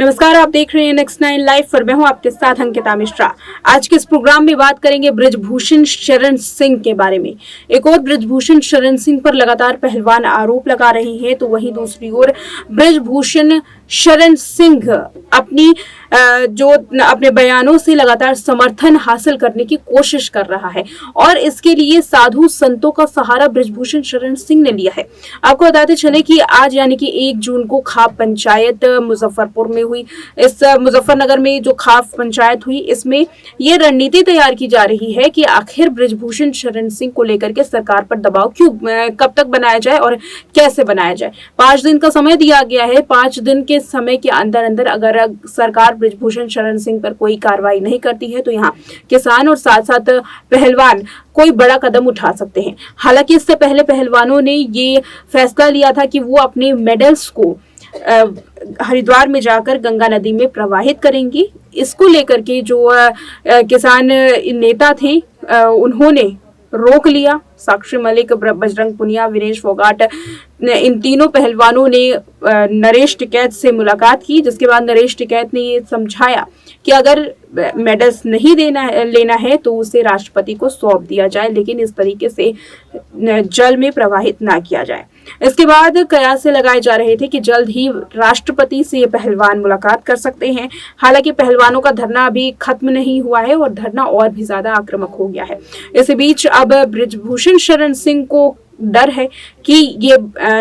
नमस्कार, आप देख रहे हैं नेक्स्ट 9 लाइव पर। मैं हूं आपके साथ अंकिता मिश्रा। आज के इस प्रोग्राम में बात करेंगे बृजभूषण शरण सिंह के बारे में। एक और बृजभूषण शरण सिंह पर लगातार पहलवान आरोप लगा रहे हैं, तो वहीं दूसरी ओर बृजभूषण शरण सिंह अपने बयानों से लगातार समर्थन हासिल करने की कोशिश कर रहा है और इसके लिए साधु संतों का सहारा बृजभूषण शरण सिंह ने लिया है। आपको बताते चले कि आज यानी कि 1 जून को खाप पंचायत मुजफ्फरपुर में हुई। इस मुजफ्फरनगर में जो खाप पंचायत हुई, इसमें ये रणनीति तैयार की जा रही है कि आखिर बृजभूषण शरण सिंह को लेकर के सरकार पर दबाव कब तक बनाया जाए और कैसे बनाया जाए। 5 दिन का समय दिया गया है। 5 दिन के समय के अंदर अंदर अगर सरकार बृजभूषण शरण सिंह पर कोई कार्रवाई नहीं करती है तो यहाँ किसान और साथ साथ पहलवान कोई बड़ा कदम उठा सकते हैं। हालांकि इससे पहले पहलवानों ने ये फैसला लिया था कि वो अपने मेडल्स को हरिद्वार में जाकर गंगा नदी में प्रवाहित करेंगी। इसको लेकर के जो किसान नेता थे उन्होंने रोक लिया। साक्षी मलिक, बजरंग पुनिया, विनेश फोगाट, इन तीनों पहलवानों ने नरेश टिकैत से मुलाकात की, जिसके बाद नरेश टिकैत ने ये समझाया कि अगर मेडल्स नहीं लेना है तो उसे राष्ट्रपति को सौंप दिया जाए, लेकिन इस तरीके से जल में प्रवाहित ना किया जाए। इसके बाद कयास लगाए जा रहे थे कि जल्द ही राष्ट्रपति से ये पहलवान मुलाकात कर सकते हैं। हालांकि पहलवानों का धरना अभी खत्म नहीं हुआ है और धरना और भी ज्यादा आक्रामक हो गया है। इसी बीच अब बृजभूषण शरण सिंह को डर है कि ये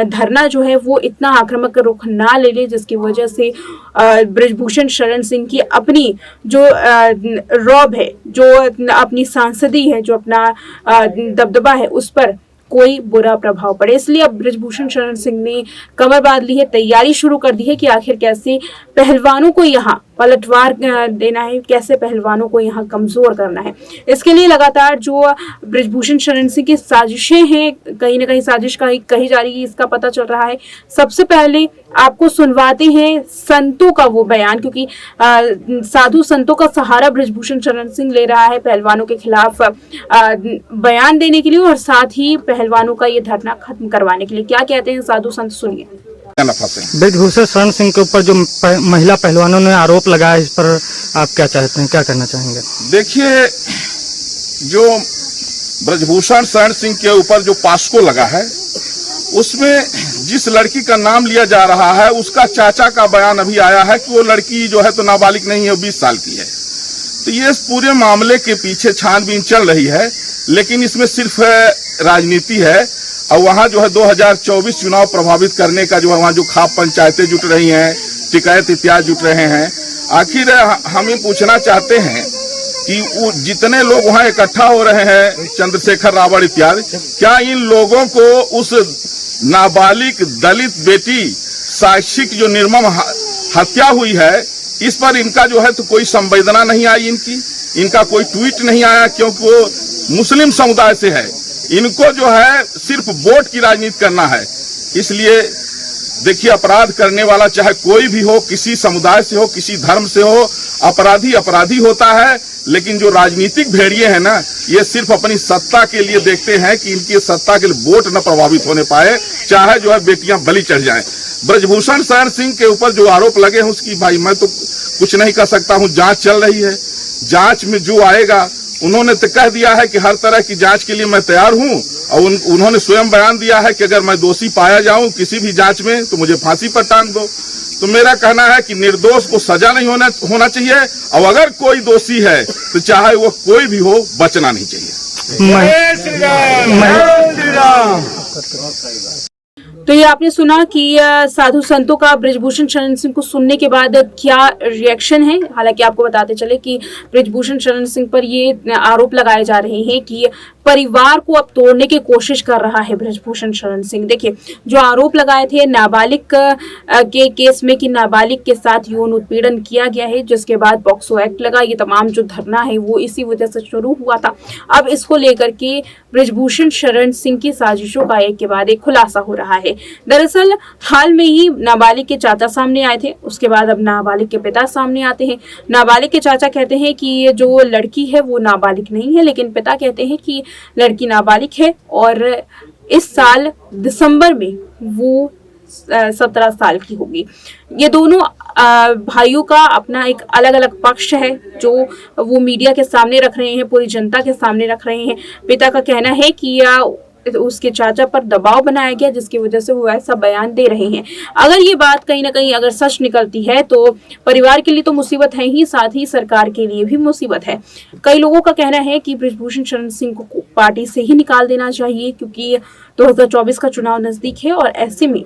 धरना जो है वो इतना आक्रामक रुख ना ले ले, जिसकी वजह से बृजभूषण शरण सिंह की अपनी जो रौब है, जो अपनी सांसदी है, जो अपना दबदबा है, उस पर कोई बुरा प्रभाव पड़े। इसलिए अब बृजभूषण शरण सिंह ने कमर बांध ली है, तैयारी शुरू कर दी है कि आखिर कैसे पहलवानों को यहाँ पलटवार देना है, कैसे पहलवानों को यहाँ कमजोर करना है। इसके लिए लगातार जो बृजभूषण शरण सिंह की साजिशें हैं, कहीं ना कहीं साजिश कही जा रही है, इसका पता चल रहा है। सबसे पहले आपको सुनवाते हैं संतों का वो बयान, क्योंकि साधु संतों का सहारा बृजभूषण शरण सिंह ले रहा है पहलवानों के खिलाफ बयान देने के लिए और साथ ही पहलवानों का ये धरना खत्म करवाने के लिए। क्या कहते हैं साधु संत, सुनिए। बृजभूषण शरण सिंह के ऊपर जो महिला पहलवानों ने आरोप लगाया, इस पर आप क्या चाहते हैं, क्या करना चाहेंगे? देखिए, जो बृजभूषण शरण सिंह के ऊपर जो पास्को लगा है, उसमें जिस लड़की का नाम लिया जा रहा है उसका चाचा का बयान अभी आया है कि वो लड़की जो है तो नाबालिग नहीं है, 20 साल की है। तो ये पूरे मामले के पीछे छानबीन चल रही है, लेकिन इसमें सिर्फ राजनीति है और वहाँ जो है 2024 चुनाव प्रभावित करने का जो है वहाँ जो खाप पंचायतें जुट रही हैं, टिकैत इत्यादि जुट रहे हैं। आखिर हम ये पूछना चाहते हैं कि वो जितने लोग वहाँ इकट्ठा हो रहे हैं, चंद्रशेखर रावण इत्यादि, क्या इन लोगों को उस नाबालिग दलित बेटी साक्षी की जो निर्मम हत्या हुई है, इस पर इनका जो है तो कोई संवेदना नहीं आई, इनका कोई ट्वीट नहीं आया, क्योंकि वो मुस्लिम समुदाय से है। इनको जो है सिर्फ वोट की राजनीति करना है। इसलिए देखिए, अपराध करने वाला चाहे कोई भी हो, किसी समुदाय से हो, किसी धर्म से हो, अपराधी होता है। लेकिन जो राजनीतिक भेड़िए हैं ना, ये सिर्फ अपनी सत्ता के लिए देखते हैं कि इनकी सत्ता के लिए वोट न प्रभावित होने पाए, चाहे जो है बेटियां बलि चढ़ जाएं। बृजभूषण शरण सिंह के ऊपर जो आरोप लगे हैं उसकी भाई मैं तो कुछ नहीं कर सकता हूं। जांच चल रही है, जांच में जो आएगा, उन्होंने तो कह दिया है कि हर तरह की जांच के लिए मैं तैयार हूं और उन्होंने स्वयं बयान दिया है कि अगर मैं दोषी पाया जाऊं किसी भी जांच में तो मुझे फांसी पर टांग दो। तो मेरा कहना है कि निर्दोष को सजा नहीं होना चाहिए और अगर कोई दोषी है तो चाहे वो कोई भी हो, बचना नहीं चाहिए। तो ये आपने सुना कि साधु संतों का बृजभूषण शरण सिंह को सुनने के बाद क्या रिएक्शन है। हालांकि आपको बताते चले कि बृजभूषण शरण सिंह पर ये आरोप लगाए जा रहे हैं कि परिवार को अब तोड़ने की कोशिश कर रहा है बृजभूषण शरण सिंह। देखिए, जो आरोप लगाए थे नाबालिग के केस में कि नाबालिग के साथ यौन उत्पीड़न किया गया है, जिसके बाद पॉक्सो एक्ट लगा। ये तमाम जो धरना है वो इसी वजह से शुरू हुआ था। अब इसको लेकर के बृजभूषण शरण सिंह की साजिशों का एक के बाद एक खुलासा हो रहा है। दरअसल हाल में ही नाबालिग के चाचा सामने आए थे, उसके बाद अब नाबालिग के पिता सामने आते हैं। नाबालिग के चाचा कहते हैं कि ये जो लड़की है वो नाबालिग नहीं है, लेकिन पिता कहते हैं कि लड़की नाबालिग है और इस साल दिसंबर में वो 17 साल की होगी। ये दोनों भाइयों का अपना एक अलग अलग पक्ष है जो वो मीडिया के सामने रख रहे हैं, पूरी जनता के सामने रख रहे हैं। पिता का कहना है कि उसके चाचा पर दबाव बनाया गया जिसकी वजह से वो ऐसा बयान दे रहे हैं। अगर ये बात कहीं ना कहीं अगर सच निकलती है तो परिवार के लिए तो मुसीबत है ही, साथ ही सरकार के लिए भी मुसीबत है। कई लोगों का कहना है कि बृजभूषण शरण सिंह को पार्टी से ही निकाल देना चाहिए क्योंकि 2024 का चुनाव नजदीक है और ऐसे में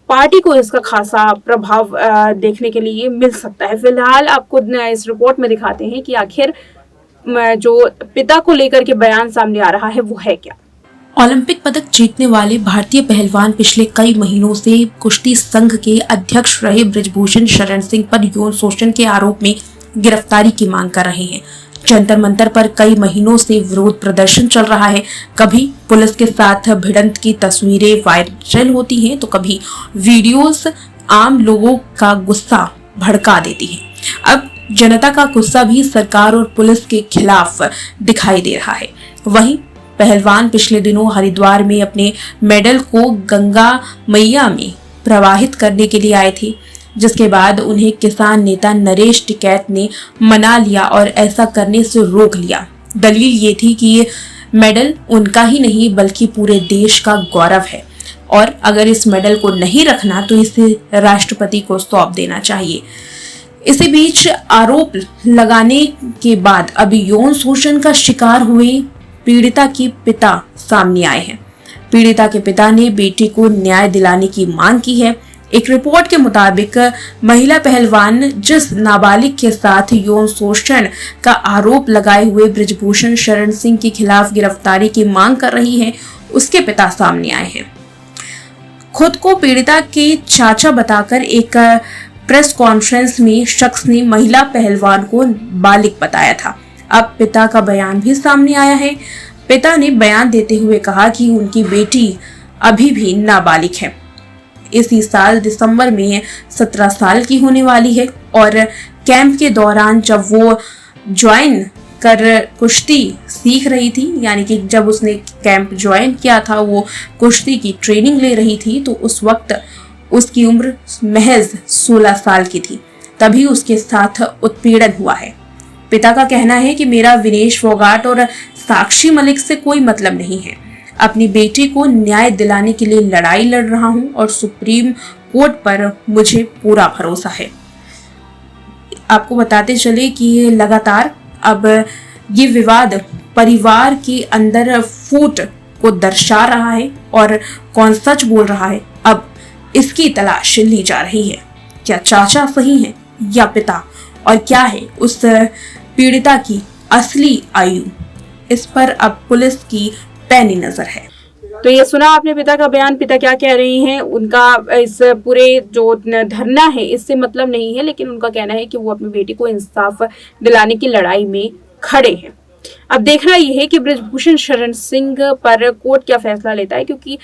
पार्टी को इसका खासा प्रभाव देखने के लिए मिल सकता है। फिलहाल आपको इस रिपोर्ट में दिखाते हैं कि आखिर जो पिता को लेकर के बयान सामने आ रहा है वो है क्या। ओलंपिक पदक जीतने वाले भारतीय पहलवान पिछले कई महीनों से कुश्ती संघ के अध्यक्ष रहे बृजभूषण शरण सिंह पर यौन शोषण के आरोप में गिरफ्तारी की मांग कर रहे हैं। जंतर मंतर पर कई महीनों से विरोध प्रदर्शन चल रहा है। कभी पुलिस के साथ भिड़ंत की तस्वीरें वायरल होती हैं तो कभी वीडियोस आम लोगों का गुस्सा भड़का देती हैं। अब जनता का गुस्सा भी सरकार और पुलिस के खिलाफ दिखाई दे रहा है। वहीं पहलवान पिछले दिनों हरिद्वार में अपने मेडल को गंगा मैया में प्रवाहित करने के लिए आए थे, जिसके बाद उन्हें किसान नेता नरेश टिकैत ने मना लिया और ऐसा करने से रोक लिया। दलील ये थी कि ये मेडल उनका ही नहीं बल्कि पूरे देश का गौरव है और अगर इस मेडल को नहीं रखना तो इसे राष्ट्रपति को सौंप देना चाहिए। इसी बीच आरोप लगाने के बाद अभी यौन शोषण का शिकार हुए पीड़िता के पिता सामने आए हैं। पीड़िता के पिता ने बेटी को न्याय दिलाने की मांग की है। एक रिपोर्ट के मुताबिक महिला पहलवान जिस नाबालिग के साथ यौन शोषण का आरोप लगाए हुए बृजभूषण शरण सिंह के खिलाफ गिरफ्तारी की मांग कर रही है, उसके पिता सामने आए हैं। खुद को पीड़िता के चाचा बताकर एक प्रेस कॉन्फ्रेंस में शख्स ने महिला पहलवान को बालिग बताया था। अब पिता का बयान भी सामने आया है। पिता ने बयान देते हुए कहा कि उनकी बेटी अभी भी नाबालिग है। इसी साल दिसंबर में 17 साल की होने वाली है और कैंप के दौरान जब वो ज्वाइन कर कुश्ती सीख रही थी, यानी कि जब उसने कैंप ज्वाइन किया था, वो कुश्ती की ट्रेनिंग ले रही थी, तो उस वक्त उसकी उम्र महज 16 साल की थी। तभी उसके साथ उत्पीड़न हुआ है। पिता का कहना है कि मेरा विनेश फोगाट और साक्षी मलिक से कोई मतलब नहीं है। अपनी बेटी को न्याय दिलाने के लिए लड़ाई लड़ रहा हूं और सुप्रीम कोर्ट पर मुझे पूरा भरोसा है। आपको बताते चले कि लगातार अब ये विवाद परिवार के अंदर फूट को दर्शा रहा है और कौन सच बोल रहा है, अब इसकी तलाश ली जा रही है। क्या चाचा सही हैं या पिता, और क्या है उस पीड़िता की असली आयु, इस पर अब पुलिस की पैनी नजर है। तो ये सुना आपने पिता का बयान। पिता क्या कह रहे हैं, उनका इस पूरे जो धरना है इससे मतलब नहीं है, लेकिन उनका कहना है कि वो अपनी बेटी को इंसाफ दिलाने की लड़ाई में खड़े हैं। अब देखना यह है कि बृजभूषण शरण सिंह पर कोर्ट क्या फैसला लेता है, क्योंकि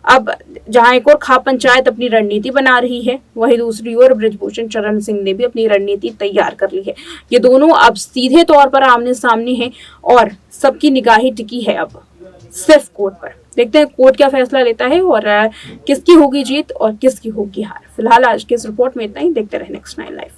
अब जहां एक और खाप पंचायत अपनी रणनीति बना रही है, वहीं दूसरी ओर बृजभूषण शरण सिंह ने भी अपनी रणनीति तैयार कर ली है। ये दोनों अब सीधे तौर पर आमने सामने हैं और सबकी निगाहें टिकी है अब सिर्फ कोर्ट पर। देखते हैं कोर्ट क्या फैसला लेता है और किसकी होगी जीत और किसकी होगी हार। फिलहाल आज के इस रिपोर्ट में इतना ही। देखते रहे नेक्स्ट 9 लाइव।